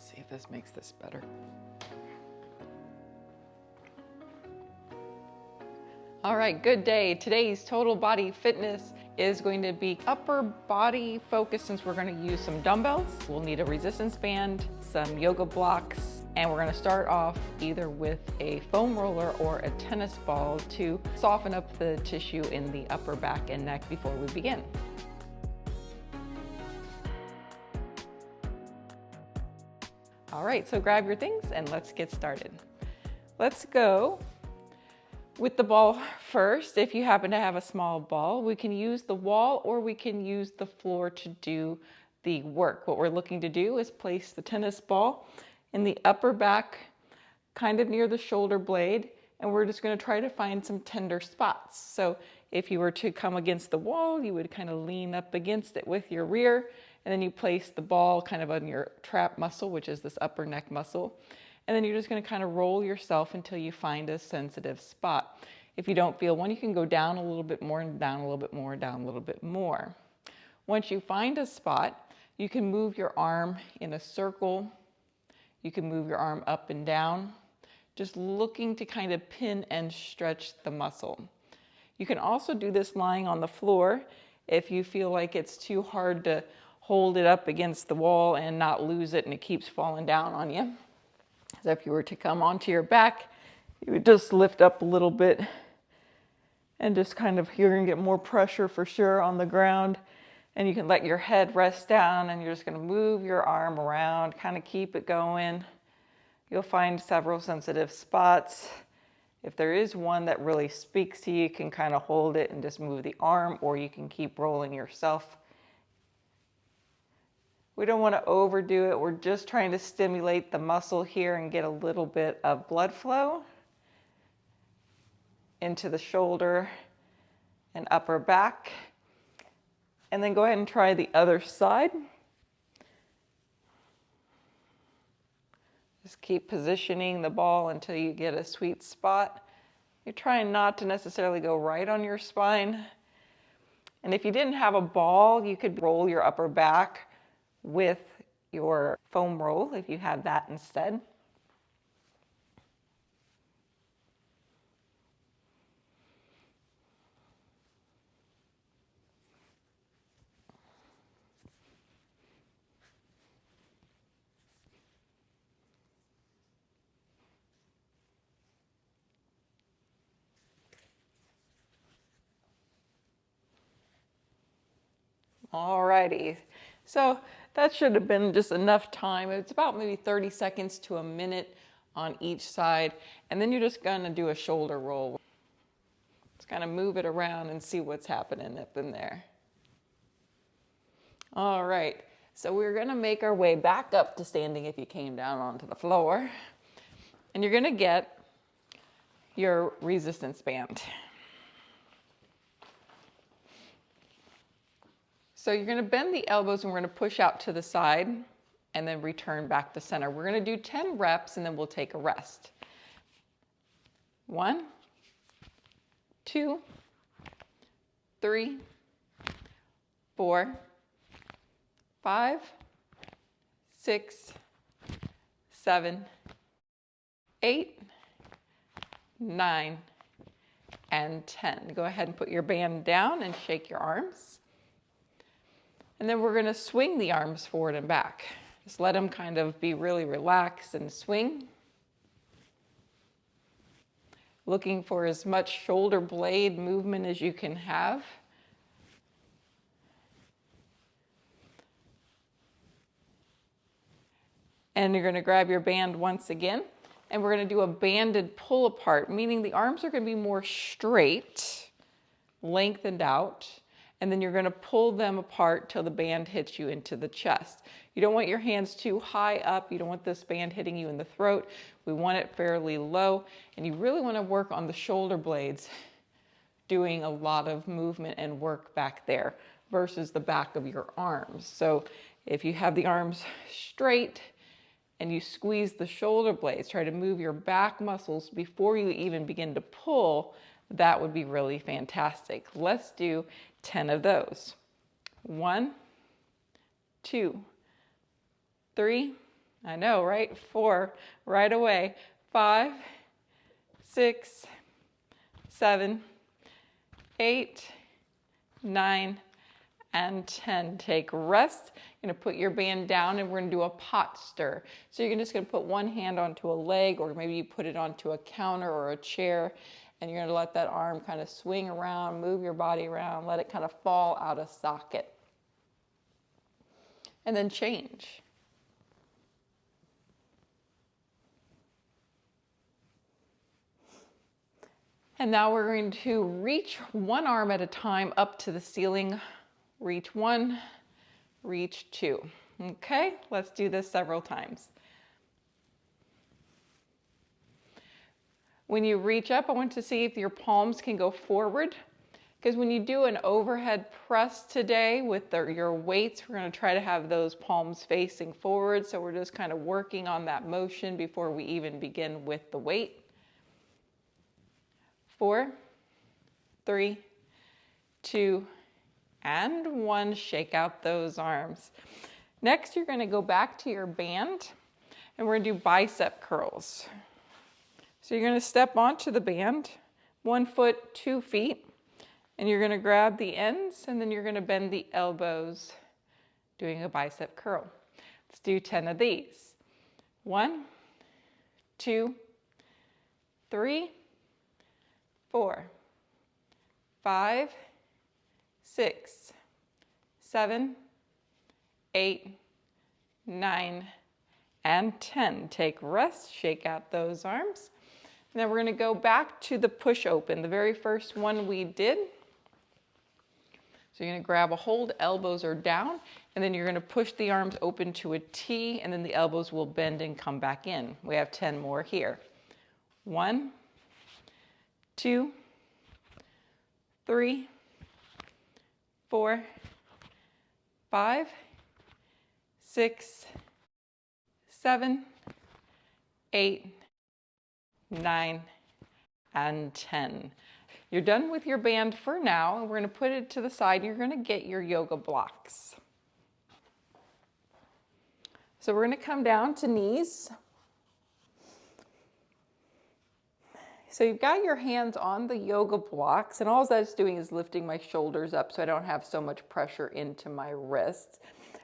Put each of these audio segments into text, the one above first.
Let's see if this makes this better. All right, good day. Today's total body fitness is going to be upper body focused since we're going to use some dumbbells. We'll need a resistance band, some yoga blocks, and we're going to start off either with a foam roller or a tennis ball to soften up the tissue in the upper back and neck before we begin. All right, so grab your things and let's get started. Let's go with the ball first. If you happen to have a small ball, we can use the wall or we can use the floor to do the work. What we're looking to do is place the tennis ball in the upper back, kind of near the shoulder blade, and we're just going to try to find some tender spots. So if you were to come against the wall, you would kind of lean up against it with your rear, and then you place the ball kind of on your trap muscle, which is this upper neck muscle. And then you're just going to kind of roll yourself until you find a sensitive spot. If you don't feel one, you can go down a little bit more and down a little bit more, down a little bit more. Once you find a spot, you can move your arm in a circle. You can move your arm up and down, just looking to kind of pin and stretch the muscle. You can also do this lying on the floor if you feel like it's too hard to hold it up against the wall and not lose it and it keeps falling down on you. So if you were to come onto your back, you would just lift up a little bit and just kind of, you're gonna get more pressure for sure on the ground, and you can let your head rest down and you're just gonna move your arm around, kind of keep it going. You'll find several sensitive spots. If there is one that really speaks to you, you can kind of hold it and just move the arm, or you can keep rolling yourself. We don't want to overdo it. We're just trying to stimulate the muscle here and get a little bit of blood flow into the shoulder and upper back. And then go ahead and try the other side. Just keep positioning the ball until you get a sweet spot. You're trying not to necessarily go right on your spine. And if you didn't have a ball, you could roll your upper back with your foam roll if you had that instead. Alrighty, so that should have been just enough time. It's about maybe 30 seconds to a minute on each side. And then you're just gonna do a shoulder roll. Just kind of move it around and see what's happening up in there. All right, so we're gonna make our way back up to standing if you came down onto the floor. And you're gonna get your resistance band. So you're going to bend the elbows and we're going to push out to the side and then return back to center. We're going to do 10 reps and then we'll take a rest. 1, 2, 3, 4, 5, 6, 7, 8, 9, and 10. Go ahead and put your band down and shake your arms. And then we're going to swing the arms forward and back. Just let them kind of be really relaxed and swing. Looking for as much shoulder blade movement as you can have. And you're going to grab your band once again. And we're going to do a banded pull apart, meaning the arms are going to be more straight, lengthened out. And then you're going to pull them apart till the band hits you into the chest. You don't want your hands too high up. You don't want this band hitting you in the throat. We want it fairly low. And you really want to work on the shoulder blades, doing a lot of movement and work back there versus the back of your arms. So if you have the arms straight and you squeeze the shoulder blades, try to move your back muscles before you even begin to pull, that would be really fantastic. Let's do 10 of those. 1, 2, 3, I know, right? 4, right away. 5, 6, 7, 8, 9, and 10. Take rest. You're gonna put your band down and we're gonna do a pot stir. So you're just gonna put one hand onto a leg, or maybe you put it onto a counter or a chair, and you're gonna let that arm kind of swing around, move your body around, let it kind of fall out of socket. And then change. And now we're going to reach one arm at a time up to the ceiling. Reach 1, reach 2. Okay, let's do this several times. When you reach up, I want to see if your palms can go forward, because when you do an overhead press today with your weights, we're going to try to have those palms facing forward. So we're just kind of working on that motion before we even begin with the weight. 4, 3, 2, and 1. Shake out those arms. Next, you're going to go back to your band and we're going to do bicep curls. So you're going to step onto the band, 1 foot, 2 feet, and you're going to grab the ends and then you're going to bend the elbows, doing a bicep curl. Let's do 10 of these. 1, 2, 3, 4, 5, 6, 7, 8, 9, and 10. Take rest, shake out those arms. And then we're going to go back to the push open, the very first one we did. So you're going to grab a hold, elbows are down, and then you're going to push the arms open to a T, and then the elbows will bend and come back in. We have 10 more here. 1, 2, 3, 4, 5, 6, 7, 8, 9, and 10. You're done with your band for now, and we're going to put it to the side. You're going to get your yoga blocks. So we're going to come down to knees. So you've got your hands on the yoga blocks, and all that's doing is lifting my shoulders up so I don't have so much pressure into my wrists.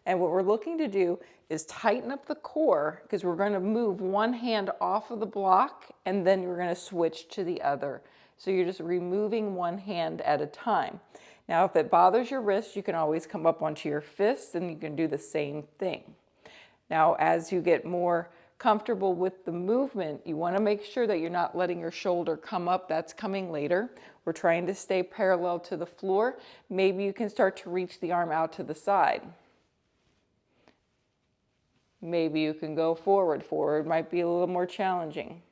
And what we're looking to do is tighten up the core, because we're going to move one hand off of the block and then we're going to switch to the other. So you're just removing one hand at a time. Now, if it bothers your wrist, you can always come up onto your fists and you can do the same thing. Now, as you get more comfortable with the movement, you want to make sure that you're not letting your shoulder come up. That's coming later. We're trying to stay parallel to the floor. Maybe you can start to reach the arm out to the side. Maybe you can go forward. Forward might be a little more challenging.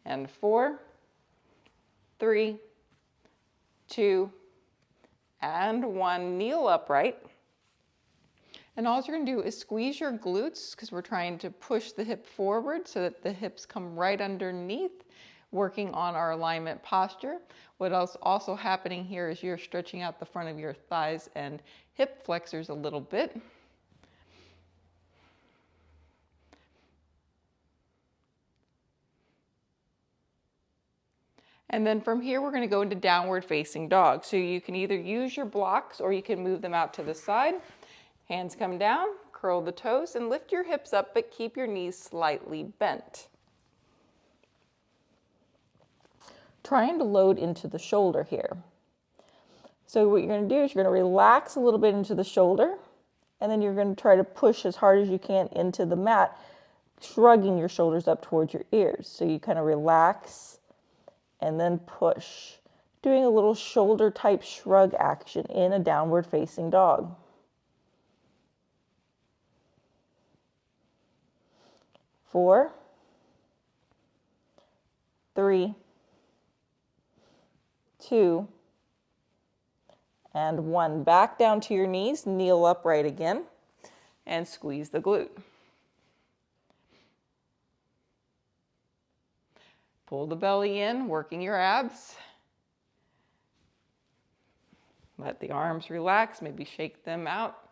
And 4, 3, 2, and 1. Kneel upright. And all you're going to do is squeeze your glutes, because we're trying to push the hip forward so that the hips come right underneath, working on our alignment posture. What else also happening here is you're stretching out the front of your thighs and hip flexors a little bit. And then from here, we're going to go into downward facing dog. So you can either use your blocks or you can move them out to the side. Hands come down, curl the toes, and lift your hips up, but keep your knees slightly bent. Trying to load into the shoulder here. So what you're going to do is you're going to relax a little bit into the shoulder, and then you're going to try to push as hard as you can into the mat, shrugging your shoulders up towards your ears. So you kind of relax and then push, doing a little shoulder type shrug action in a downward facing dog. 4, 3, 2, And 1. Back down to your knees, kneel upright again, and squeeze the glute. Pull the belly in, working your abs. Let the arms relax, maybe shake them out.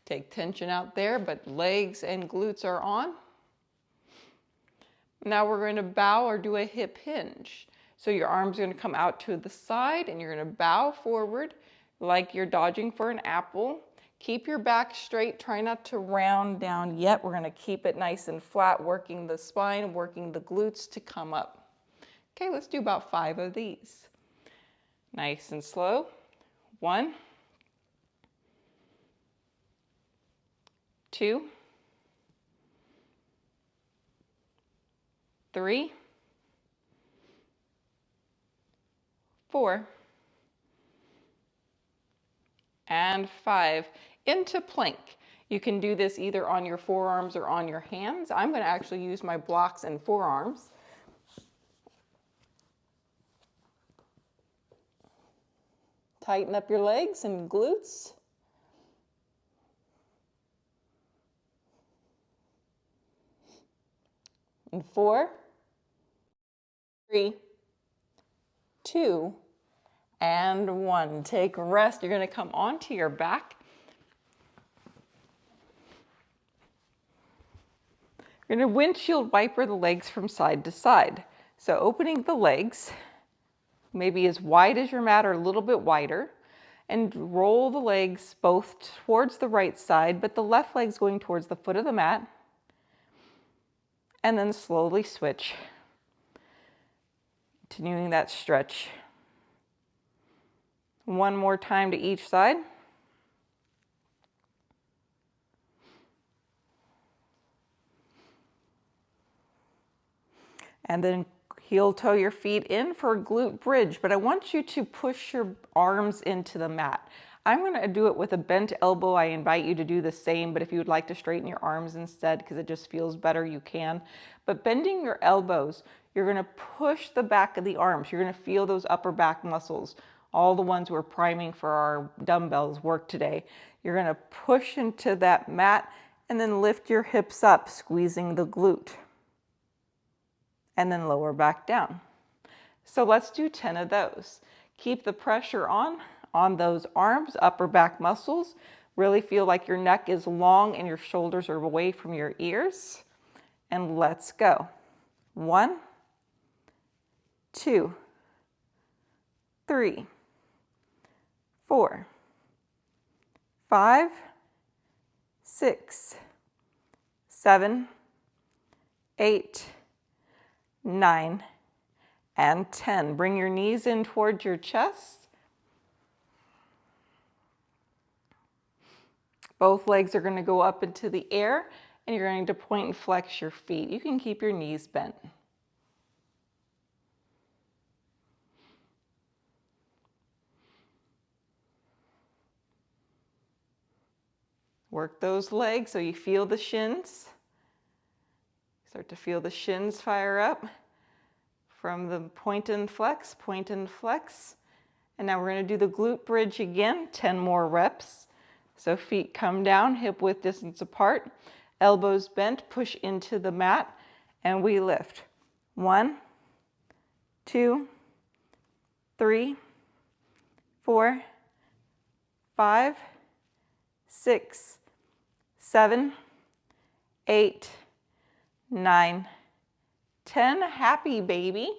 Take tension out there, but legs and glutes are on. Now we're going to bow or do a hip hinge. So your arms are going to come out to the side and you're going to bow forward like you're dodging for an apple. Keep your back straight. Try not to round down yet. We're going to keep it nice and flat, working the spine, working the glutes to come up. Okay, let's do about 5 of these. Nice and slow. 1, 2, 3, 4, and 5. Into plank. You can do this either on your forearms or on your hands. I'm going to actually use my blocks and forearms. Tighten up your legs and glutes. And 4, 3, 2, and 1. Take a rest. You're going to come onto your back. You're going to windshield wiper the legs from side to side. So opening the legs, maybe as wide as your mat or a little bit wider, and roll the legs both towards the right side, but the left leg's going towards the foot of the mat, and then slowly switch, continuing that stretch. 1 more time to each side. And then heel toe your feet in for a glute bridge, but I want you to push your arms into the mat. I'm going to do it with a bent elbow. I invite you to do the same, but if you would like to straighten your arms instead because it just feels better, you can. But bending your elbows, you're going to push the back of the arms. You're going to feel those upper back muscles, all the ones we're priming for our dumbbells work today. You're going to push into that mat and then lift your hips up, squeezing the glute. And then lower back down. So let's do 10 of those. Keep the pressure on those arms, upper back muscles. Really feel like your neck is long and your shoulders are away from your ears. And let's go. 1, 2, 3, 4, 5, 6, 7, 8, 9, and 10. Bring your knees in towards your chest. Both legs are going to go up into the air, and you're going to point and flex your feet. You can keep your knees bent. Work those legs so you feel the shins. Start to feel the shins fire up from the point and flex, point and flex. And now we're going to do the glute bridge again, 10 more reps. So feet come down, hip width distance apart, elbows bent, push into the mat, and we lift. 1, 2, 3, 4, 5, 6, 7, 8, 9, 10. Happy baby.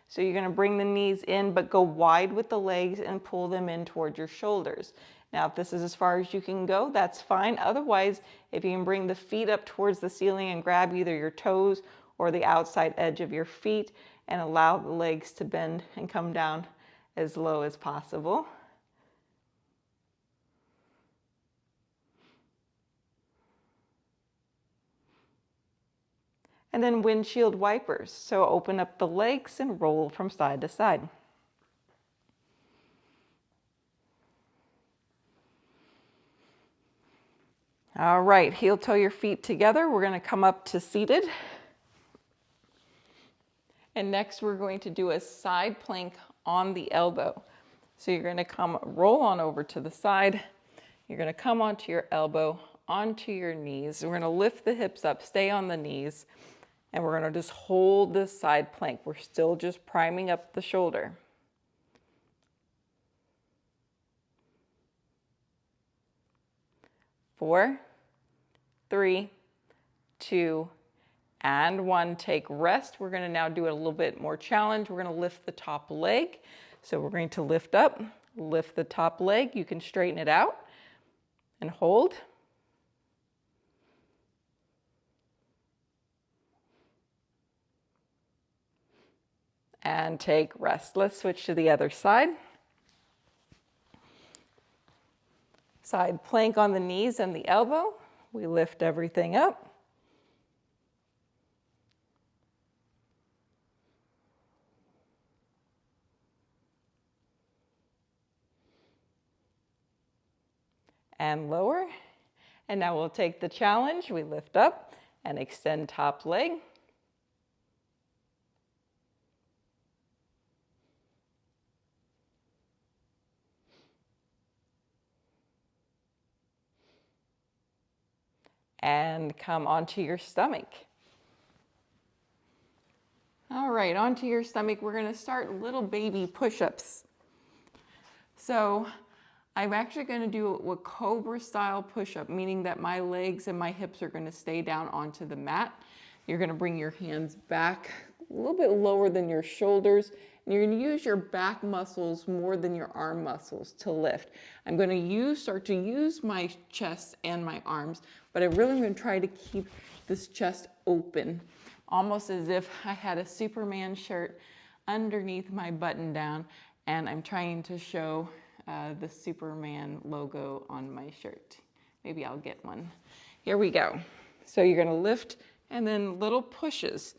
So you're going to bring the knees in, but go wide with the legs and pull them in towards your shoulders. Now, if this is as far as you can go, that's fine. Otherwise, if you can bring the feet up towards the ceiling and grab either your toes or the outside edge of your feet and allow the legs to bend and come down as low as possible. And then windshield wipers. So open up the legs and roll from side to side. All right, heel toe your feet together. We're going to come up to seated. And next we're going to do a side plank on the elbow. So you're going to roll on over to the side. You're going to come onto your elbow, onto your knees. We're going to lift the hips up, stay on the knees, and we're going to just hold this side plank. We're still just priming up the shoulder. 4, 3, 2, and 1. Take rest. We're going to now do a little bit more challenge. We're going to lift the top leg. So we're going to lift up, lift the top leg. You can straighten it out and hold. And take rest. Let's switch to the other side. Side plank on the knees and the elbow. We lift everything up. And lower. And now we'll take the challenge. We lift up and extend top leg. And come onto your stomach. All right, onto your stomach. We're going to start little baby push-ups. So I'm actually going to do a cobra style push-up, meaning that my legs and my hips are going to stay down onto the mat. You're going to bring your hands back a little bit lower than your shoulders, and you're going to use your back muscles more than your arm muscles to lift. I'm going to start to use my chest and my arms, but I really am going to try to keep this chest open, almost as if I had a Superman shirt underneath my button down, and I'm trying to show the Superman logo on my shirt. Maybe I'll get one. Here we go. So you're going to lift and then little pushes,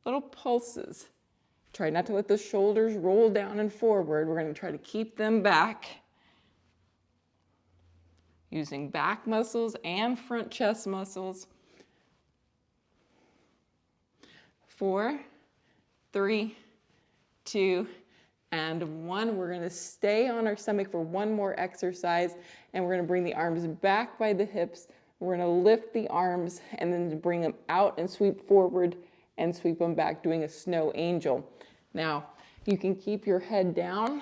little pulses. Try not to let the shoulders roll down and forward. We're going to try to keep them back using back muscles and front chest muscles. 4, 3, 2, and 1. We're going to stay on our stomach for one more exercise, and we're going to bring the arms back by the hips. We're going to lift the arms and then bring them out and sweep forward and sweep them back, doing a snow angel. Now, you can keep your head down.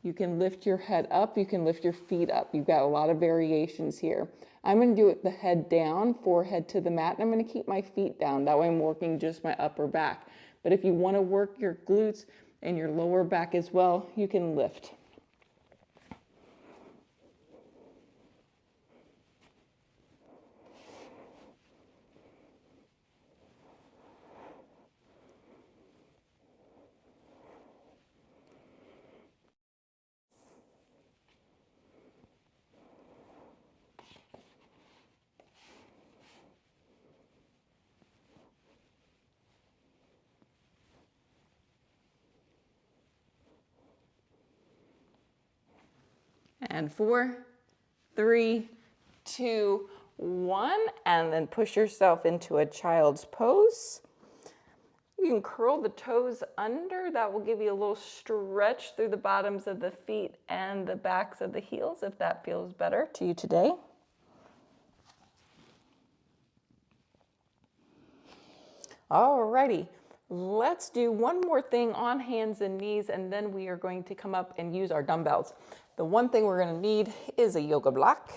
You can lift your head up. You can lift your feet up. You've got a lot of variations here. I'm going to do it the head down, forehead to the mat, and I'm going to keep my feet down. That way I'm working just my upper back. But if you want to work your glutes and your lower back as well, you can lift. And 4, 3, 2, 1, and then push yourself into a child's pose. You can curl the toes under. That will give you a little stretch through the bottoms of the feet and the backs of the heels if that feels better to you today. Alrighty, let's do one more thing on hands and knees, and then we are going to come up and use our dumbbells. The one thing we're going to need is a yoga block.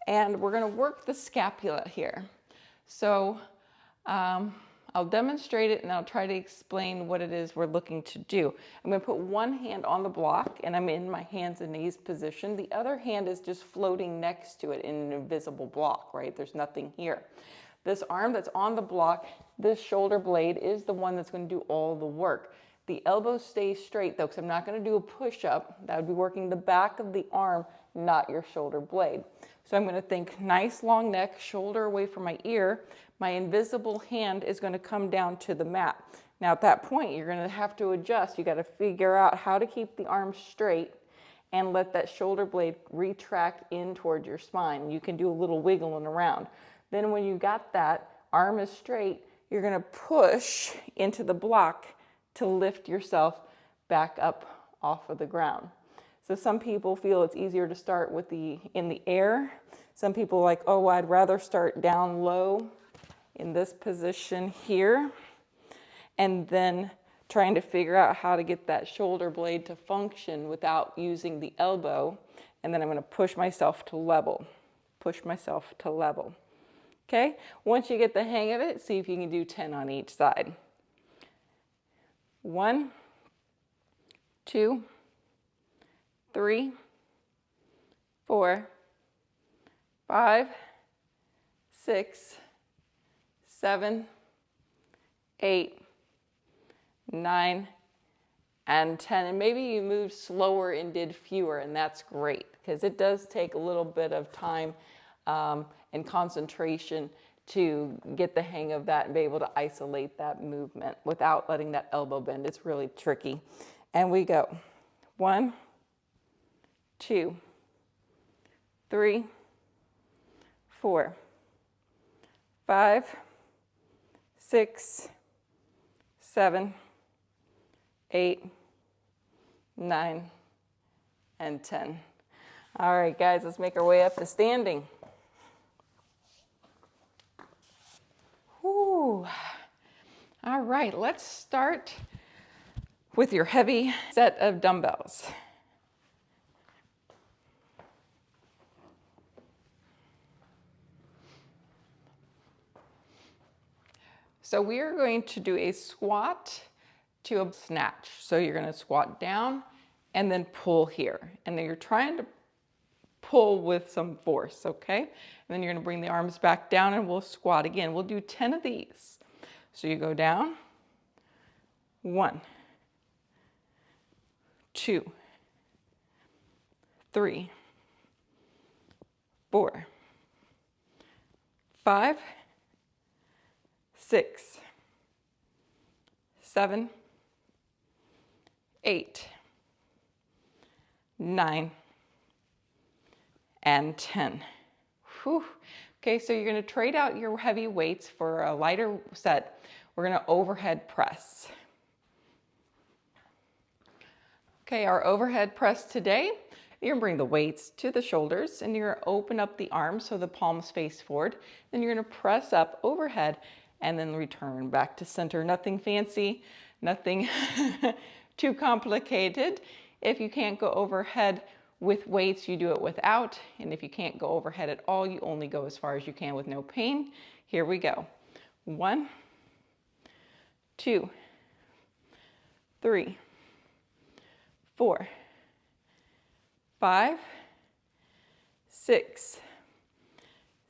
And we're going to work the scapula here. So I'll demonstrate it and I'll try to explain what it is we're looking to do. I'm going to put one hand on the block and I'm in my hands and knees position. The other hand is just floating next to it in an invisible block, right? There's nothing here. This arm that's on the block, this shoulder blade is the one that's going to do all the work. The elbow stays straight though, because I'm not going to do a push-up. That would be working the back of the arm, not your shoulder blade. So I'm going to think nice long neck, shoulder away from my ear. My invisible hand is going to come down to the mat. Now at that point, you're going to have to adjust. You got to figure out how to keep the arm straight and let that shoulder blade retract in toward your spine. You can do a little wiggling around. Then when you got that arm is straight, you're going to push into the block to lift yourself back up off of the ground. So some people feel it's easier to start with in the air. Some people are like, oh, I'd rather start down low in this position here, and then trying to figure out how to get that shoulder blade to function without using the elbow. And then I'm going to push myself to level, push myself to level. Okay, once you get the hang of it, see if you can do 10 on each side. 1, 2, 3, 4, 5, 6, 7, 8, 9, and 10. And maybe you moved slower and did fewer, and that's great because it does take a little bit of time and concentration to get the hang of that and be able to isolate that movement without letting that elbow bend. It's really tricky. And we go. 1, 2, 3, 4, 5, 6, 7, 8, 9, and 10. All right, guys, let's make our way up to standing. Whew. All right, let's start with your heavy set of dumbbells. So we are going to do a squat to a snatch. So you're going to squat down and then pull here. And then you're trying to pull with some force, okay? And then you're going to bring the arms back down and we'll squat again. We'll do 10 of these. So you go down, 1, 2, 3, 4, 5, 6, 7, 8, 9, and 10. Whew. Okay, so you're going to trade out your heavy weights for a lighter set. We're going to overhead press. Okay, our overhead press today, you're going to bring the weights to the shoulders and you're going to open up the arms so the palms face forward. Then you're going to press up overhead and then return back to center. Nothing fancy, nothing too complicated. If you can't go overhead with weights, you do it without. And if you can't go overhead at all, you only go as far as you can with no pain. Here we go. 1, 2, 3, 4, 5, 6,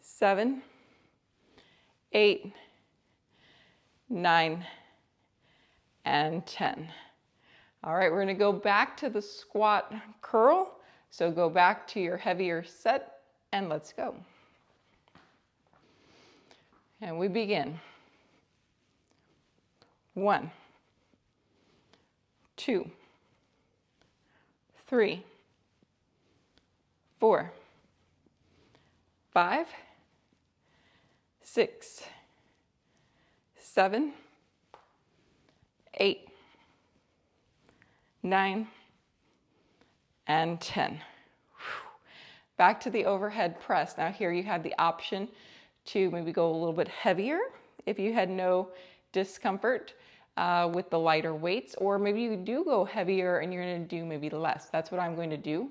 7, 8, 9, and 10. All right, we're going to go back to the squat curl. So go back to your heavier set and let's go. And we begin. 1, 2, 3, 4, 5, 6, 7, 8, 9, and 10. Back to the overhead press. Now here you have the option to maybe go a little bit heavier if you had no discomfort with the lighter weights, or maybe you do go heavier and you're going to do maybe less. That's what I'm going to do.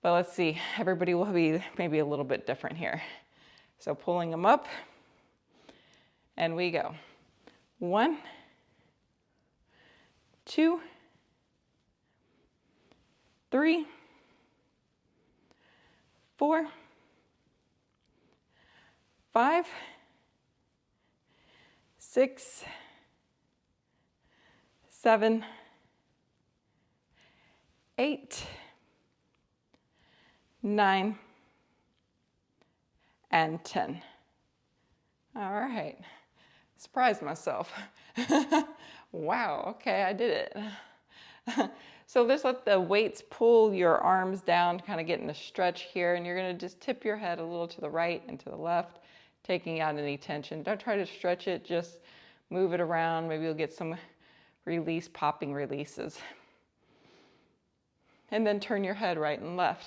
But let's see, everybody will be maybe a little bit different here. So pulling them up and we go. 1, 2, 3, 4, 5, 6, 7, 8, 9, and 10. All right, surprised myself. Wow, okay, I did it. So just let the weights pull your arms down, kind of getting a stretch here, and you're going to just tip your head a little to the right and to the left, taking out any tension. Don't try to stretch it, just move it around. Maybe you'll get some release, popping releases. and then turn your head right and left.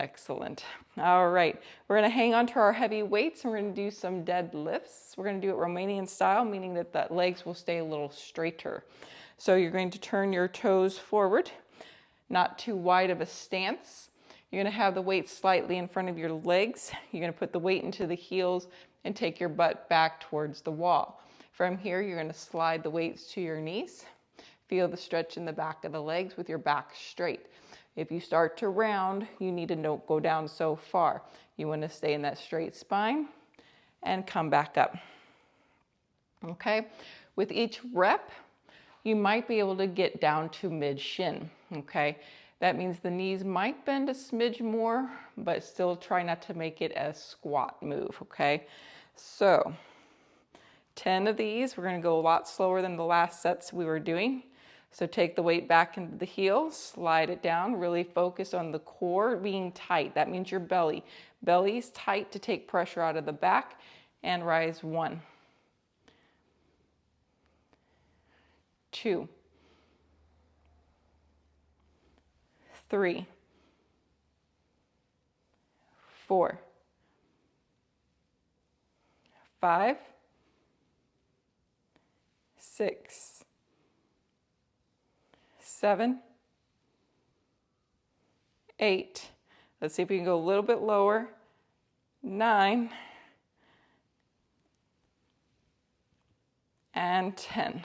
Excellent. All right, we're going to hang on to our heavy weights and we're going to do some deadlifts. We're going to do it Romanian style, meaning that the legs will stay a little straighter. So you're going to turn your toes forward, not too wide of a stance. You're going to have the weight slightly in front of your legs. You're going to put the weight into the heels and take your butt back towards the wall. From here, you're going to slide the weights to your knees. Feel the stretch in the back of the legs with your back straight. If you start to round, you need to not go down so far. You want to stay in that straight spine and come back up. Okay, with each rep, you might be able to get down to mid-shin. Okay, that means the knees might bend a smidge more, but still try not to make it a squat move. Okay, so 10 of these. We're going to go a lot slower than the last sets we were doing. So take the weight back into the heels, slide it down, really focus on the core being tight. That means your belly. Belly's tight to take pressure out of the back, and rise 1, 2, 3, 4, 5, 6, 7, 8. Let's see if we can go a little bit lower. 9 and 10.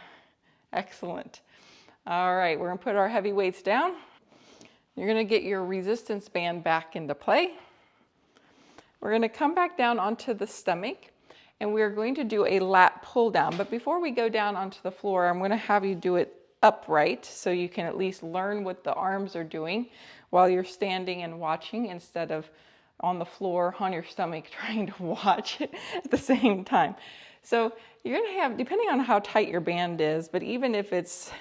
Excellent. All right, we're going to put our heavy weights down. You're going to get your resistance band back into play. We're going to come back down onto the stomach, and we're going to do a lat pull down. But before we go down onto the floor, I'm going to have you do it upright so you can at least learn what the arms are doing while you're standing and watching, instead of on the floor on your stomach trying to watch it at the same time. So you're going to have, depending on how tight your band is, but even if it's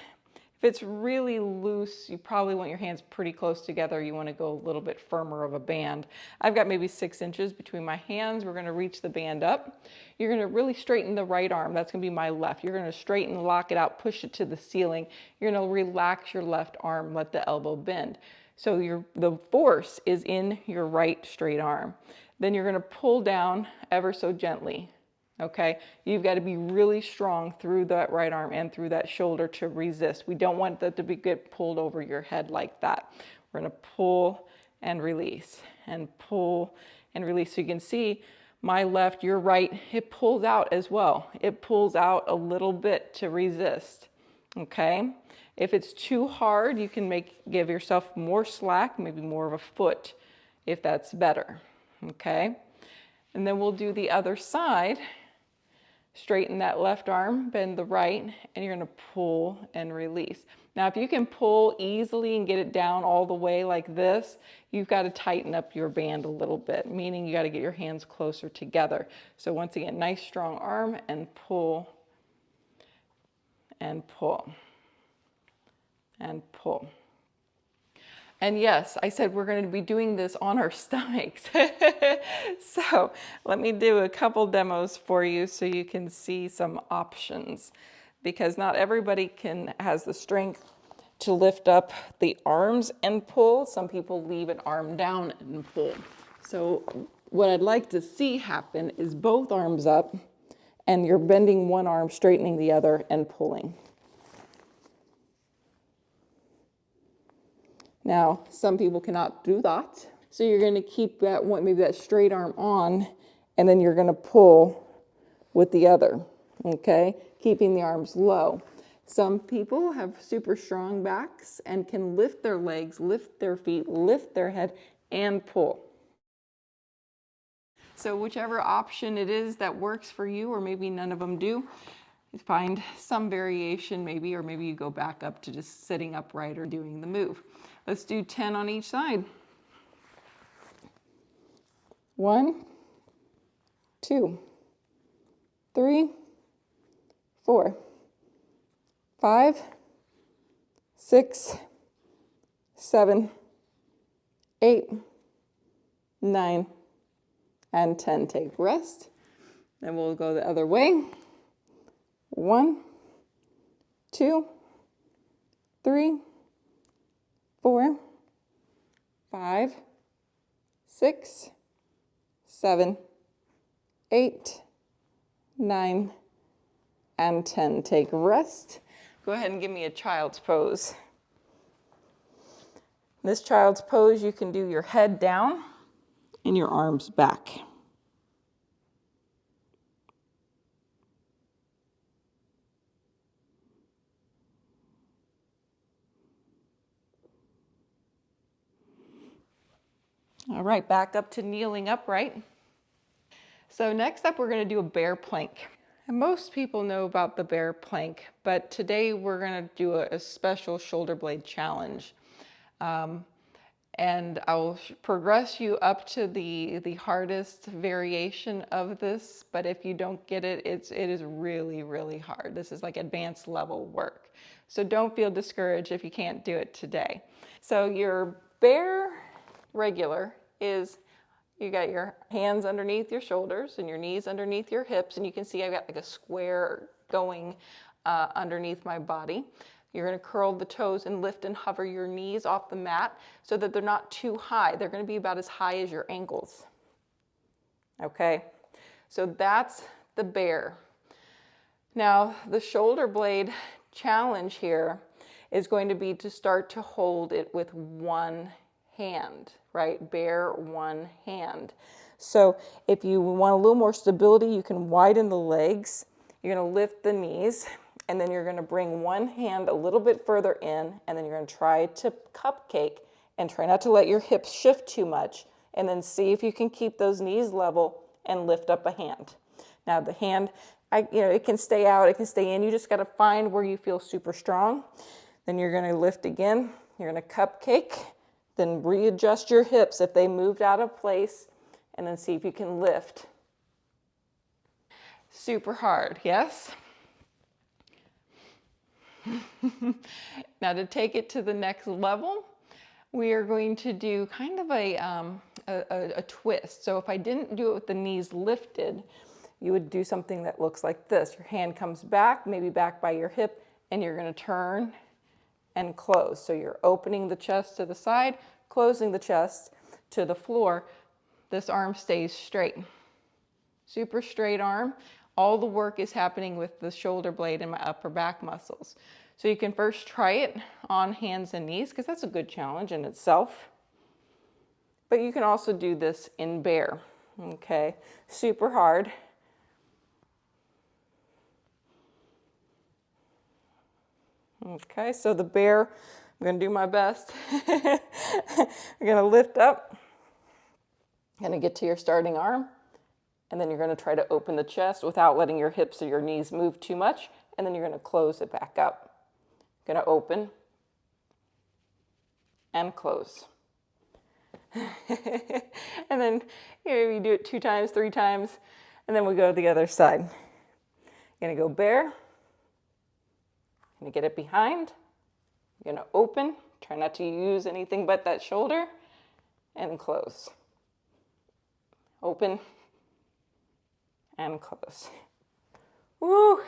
really loose, you probably want your hands pretty close together. You want to go a little bit firmer of a band. I've got maybe 6 inches between my hands. We're going to reach the band up. You're going to really straighten the right arm. That's going to be my left. You're going to straighten, lock it out, push it to the ceiling. You're going to relax your left arm, let the elbow bend. So the force is in your right straight arm. Then you're going to pull down ever so gently. Okay, you've got to be really strong through that right arm and through that shoulder to resist. We don't want that to get pulled over your head like that. We're going to pull and release and pull and release. So you can see my left, your right, it pulls out as well. It pulls out a little bit to resist. Okay, if it's too hard, you can give yourself more slack, maybe more of a foot if that's better. Okay, and then we'll do the other side. Straighten that left arm, bend the right, and you're going to pull and release. Now, if you can pull easily and get it down all the way like this, you've got to tighten up your band a little bit, meaning you got to get your hands closer together. So once again, nice strong arm, and pull and pull and pull. And yes, I said we're going to be doing this on our stomachs. So let me do a couple demos for you so you can see some options, because not everybody has the strength to lift up the arms and pull. Some people leave an arm down and pull. So what I'd like to see happen is both arms up, and you're bending one arm, straightening the other, and pulling. Now, some people cannot do that. So you're going to keep that one, maybe that straight arm on, and then you're going to pull with the other, okay? Keeping the arms low. Some people have super strong backs and can lift their legs, lift their feet, lift their head, and pull. So whichever option it is that works for you, or maybe none of them do, find some variation maybe, or maybe you go back up to just sitting upright or doing the move. Let's do 10 on each side. 1, 2, 3, 4, 5, 6, 7, 8, 9, and 10. Take rest. Then we'll go the other way. 1, 2, 3, 4, 5, 6, 7, 8, 9, and 10. Take a rest. Go ahead and give me a child's pose. This child's pose, you can do your head down and your arms back. All right, back up to kneeling upright. So next up, we're going to do a bear plank. And most people know about the bear plank, but today we're going to do a special shoulder blade challenge. And I'll progress you up to the hardest variation of this, but if you don't get it, it is really, really hard. This is like advanced level work. So don't feel discouraged if you can't do it today. So your bear regular is, you got your hands underneath your shoulders and your knees underneath your hips, and you can see I've got like a square going underneath my body. You're going to curl the toes and lift and hover your knees off the mat so that they're not too high. They're going to be about as high as your ankles. Okay, so that's the bear. Now, the shoulder blade challenge here is going to be to start to hold it with one hand, right? Bear one hand. So if you want a little more stability, you can widen the legs. You're going to lift the knees, and then you're going to bring one hand a little bit further in, and then you're going to try to cupcake and try not to let your hips shift too much, and then see if you can keep those knees level and lift up a hand. Now the hand, it can stay out, it can stay in. You just got to find where you feel super strong. Then you're going to lift again. You're going to cupcake, then readjust your hips if they moved out of place, and then see if you can lift. Super hard, yes? Now to take it to the next level, we are going to do kind of a twist. So if I didn't do it with the knees lifted, you would do something that looks like this. Your hand comes back, maybe back by your hip, and you're going to turn and close. So you're opening the chest to the side, closing the chest to the floor. This arm stays straight. Super straight arm. All the work is happening with the shoulder blade and my upper back muscles. So you can first try it on hands and knees, because that's a good challenge in itself. But you can also do this in bear. Okay, super hard. Okay, so the bear, I'm going to do my best. You're going to lift up. You're going to get to your starting arm. And then you're going to try to open the chest without letting your hips or your knees move too much. And then you're going to close it back up. You're going to open and close. And then you do it 2 times, 3 times, and then we go to the other side. You're going to go bear. You're going to get it behind. You're going to open. Try not to use anything but that shoulder. And close. Open. And close. Woo!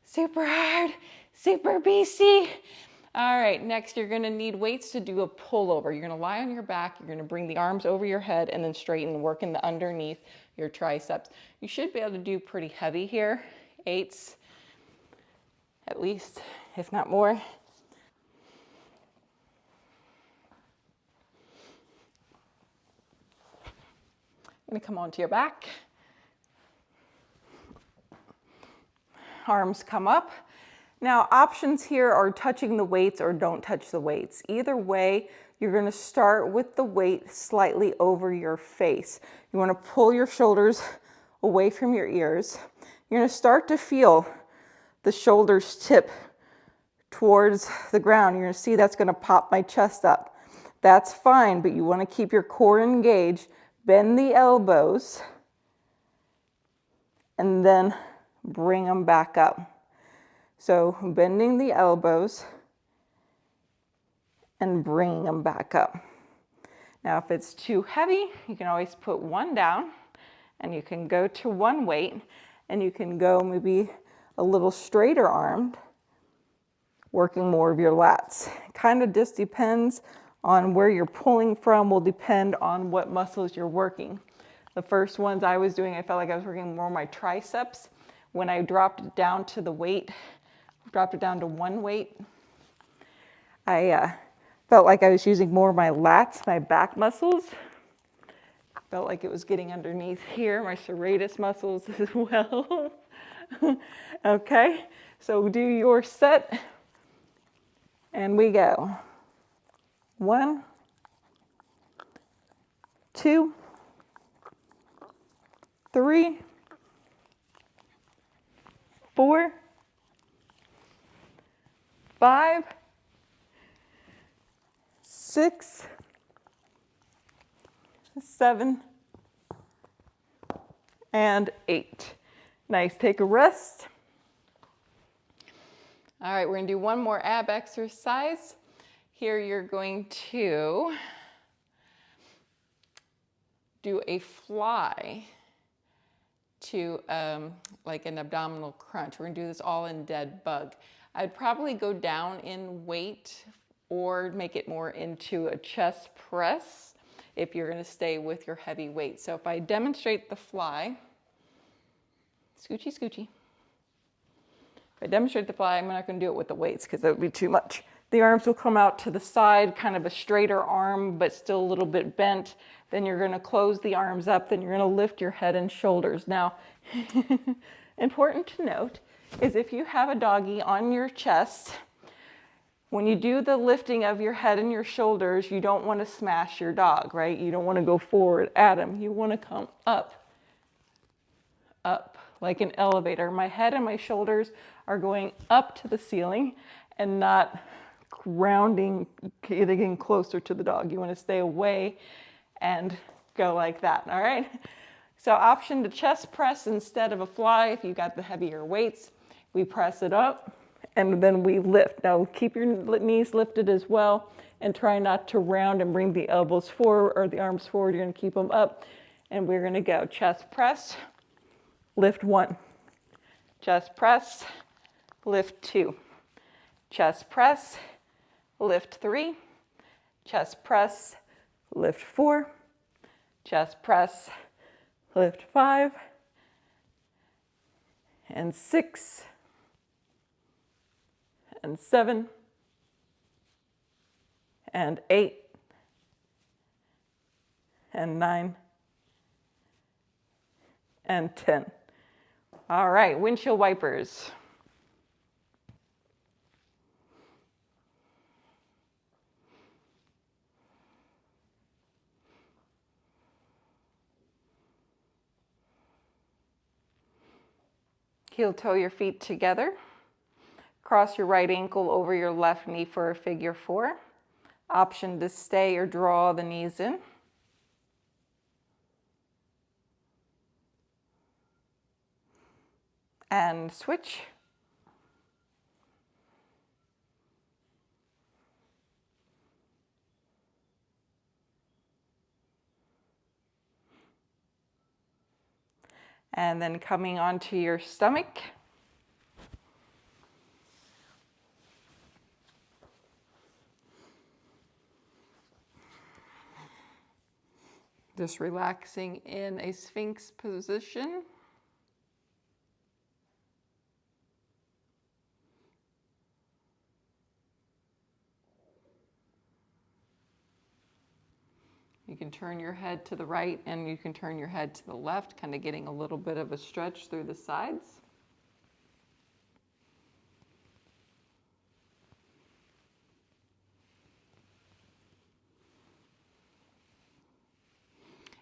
Super hard. Super BC. All right, next you're going to need weights to do a pullover. You're going to lie on your back. You're going to bring the arms over your head and then straighten, working the underneath your triceps. You should be able to do pretty heavy here. 8s at least, if not more. I'm going to come onto your back. Arms come up. Now, options here are touching the weights or don't touch the weights. Either way, you're going to start with the weight slightly over your face. You want to pull your shoulders away from your ears. You're going to start to feel the shoulders tip towards the ground. You're going to see that's going to pop my chest up. That's fine, but you want to keep your core engaged. Bend the elbows and then bring them back up. So bending the elbows and bringing them back up. Now, if it's too heavy, you can always put one down and you can go to one weight and you can go maybe a little straighter armed working more of your lats. Kind of just depends on where you're pulling from, will depend on what muscles you're working. The first ones I was doing, I felt like I was working more my triceps. When I dropped it down to the weight, dropped it down to one weight, I felt like I was using more of my lats, my back muscles. Felt like it was getting underneath here, my serratus muscles as well. Okay, so do your set, and we go. 1, 2, 3, 4, 5, 6, 7, and 8. Nice, take a rest. All right, we're gonna do one more ab exercise. Here you're going to do a fly to like an abdominal crunch. We're gonna do this all in dead bug. I'd probably go down in weight or make it more into a chest press if you're gonna stay with your heavy weight. So if I demonstrate the fly, scoochy, scoochy. If I demonstrate the fly, I'm not gonna do it with the weights because that would be too much. The arms will come out to the side, kind of a straighter arm, but still a little bit bent. Then you're gonna close the arms up, then you're gonna lift your head and shoulders. Now, important to note is if you have a doggy on your chest, when you do the lifting of your head and your shoulders, you don't wanna smash your dog, right? You don't wanna go forward at him. You wanna come up, like an elevator. My head and my shoulders are going up to the ceiling and not grounding, getting closer to the dog. You want to stay away and go like that, all right? So option to chest press instead of a fly if you got the heavier weights. We press it up and then we lift. Now keep your knees lifted as well and try not to round and bring the elbows forward or the arms forward. You're gonna keep them up and we're gonna go chest press, lift 1, chest press, lift 2, chest press, lift 3, chest press, lift 4, chest press, lift 5, and 6, and 7, and 8, and 9, and 10. All right, windshield wipers. Heel toe your feet together. Cross your right ankle over your left knee for a figure 4. Option to stay or draw the knees in. And switch. And then coming onto your stomach. Just relaxing in a Sphinx position. You can turn your head to the right and you can turn your head to the left, kind of getting a little bit of a stretch through the sides.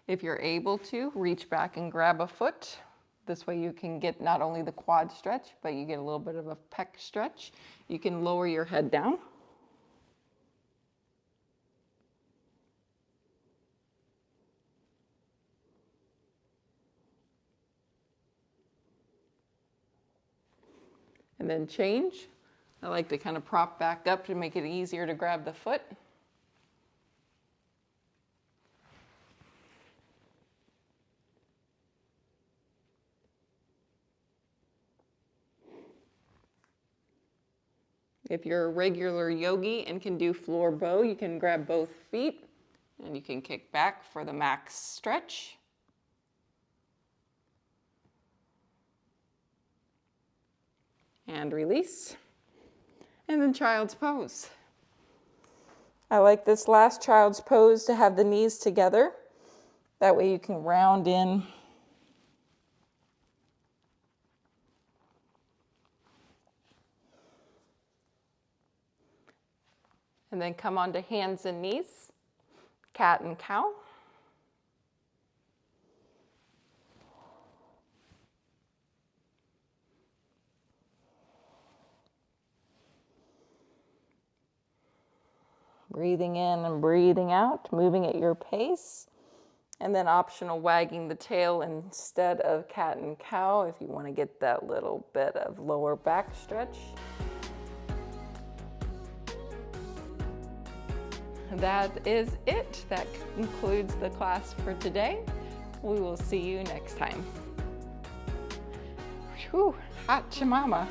If you're able to, reach back and grab a foot. This way you can get not only the quad stretch, but you get a little bit of a pec stretch. You can lower your head down. And then change. I like to kind of prop back up to make it easier to grab the foot. If you're a regular yogi and can do floor bow, you can grab both feet and you can kick back for the max stretch. And release. And then child's pose. I like this last child's pose to have the knees together. That way you can round in. And then come onto hands and knees, cat and cow. Breathing in and breathing out, moving at your pace. And then optional wagging the tail instead of cat and cow if you want to get that little bit of lower back stretch. That is it. That concludes the class for today. We will see you next time. Whew, hot chamama.